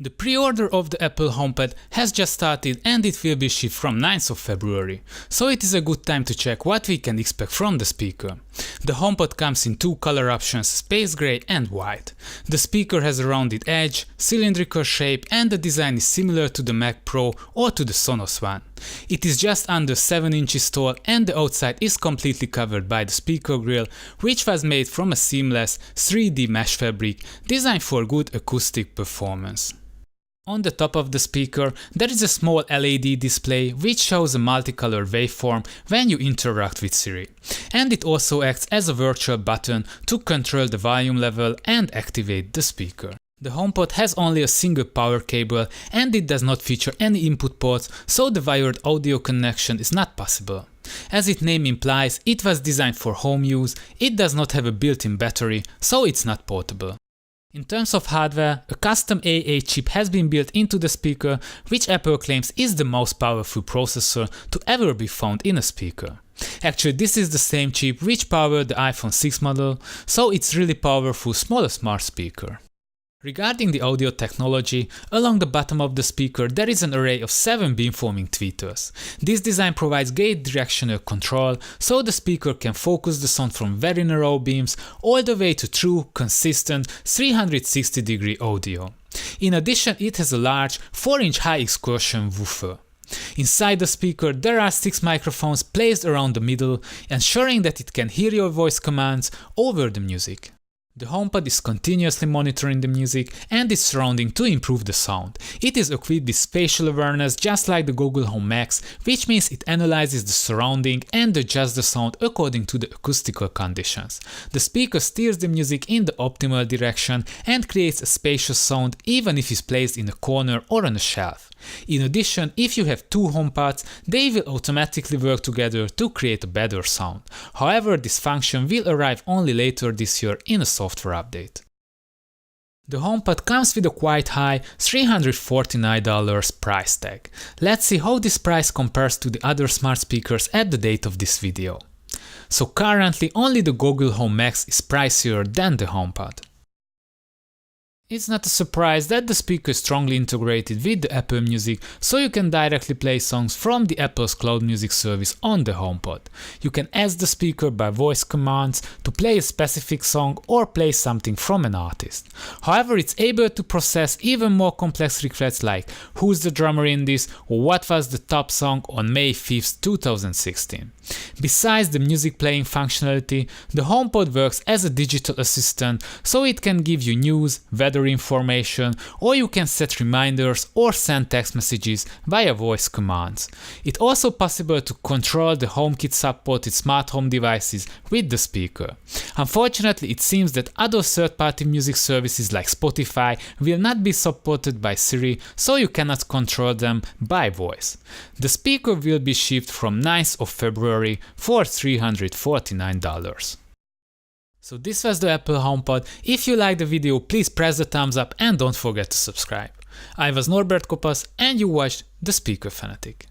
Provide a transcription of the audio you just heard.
The pre-order of the Apple HomePod has just started and it will be shipped from 9th of February, so it is a good time to check what we can expect from the speaker. The HomePod comes in two color options, space gray and white. The speaker has a rounded edge, cylindrical shape, and the design is similar to the Mac Pro or to the Sonos one. It is just under 7 inches tall and the outside is completely covered by the speaker grille, which was made from a seamless 3D mesh fabric designed for good acoustic performance. On the top of the speaker, there is a small LED display which shows a multicolor waveform when you interact with Siri. And it also acts as a virtual button to control the volume level and activate the speaker. The HomePod has only a single power cable and it does not feature any input ports, so the wired audio connection is not possible. As its name implies, it was designed for home use, it does not have a built-in battery, so it's not portable. In terms of hardware, a custom A8 chip has been built into the speaker, which Apple claims is the most powerful processor to ever be found in a speaker. Actually, this is the same chip which powered the iPhone 6 model, so it's really powerful smaller smart speaker. Regarding the audio technology, along the bottom of the speaker there is an array of 7 beamforming tweeters. This design provides gate directional control, so the speaker can focus the sound from very narrow beams all the way to true, consistent 360-degree audio. In addition, it has a large 4-inch high excursion woofer. Inside the speaker there are 6 microphones placed around the middle, ensuring that it can hear your voice commands over the music. The HomePod is continuously monitoring the music and its surrounding to improve the sound. It is equipped with spatial awareness just like the Google Home Max, which means it analyzes the surrounding and adjusts the sound according to the acoustical conditions. The speaker steers the music in the optimal direction and creates a spacious sound even if it's placed in a corner or on a shelf. In addition, if you have two HomePods, they will automatically work together to create a better sound. However, this function will arrive only later this year in a software update. The HomePod comes with a quite high $349 price tag. Let's see how this price compares to the other smart speakers at the date of this video. So currently only the Google Home Max is pricier than the HomePod. It's not a surprise that the speaker is strongly integrated with the Apple Music, so you can directly play songs from the Apple's cloud music service on the HomePod. You can ask the speaker by voice commands to play a specific song or play something from an artist. However, it's able to process even more complex requests like who's the drummer in this or what was the top song on May 5th, 2016. Besides the music playing functionality, the HomePod works as a digital assistant, so it can give you news, weather information, or you can set reminders or send text messages via voice commands. It's also possible to control the HomeKit supported smart home devices with the speaker. Unfortunately, it seems that other third-party music services like Spotify will not be supported by Siri, so you cannot control them by voice. The speaker will be shipped from 9th of February for $349. So this was the Apple HomePod. If you liked the video, please press the thumbs up and don't forget to subscribe. I was Norbert Kopasz and you watched The Speaker Fanatic.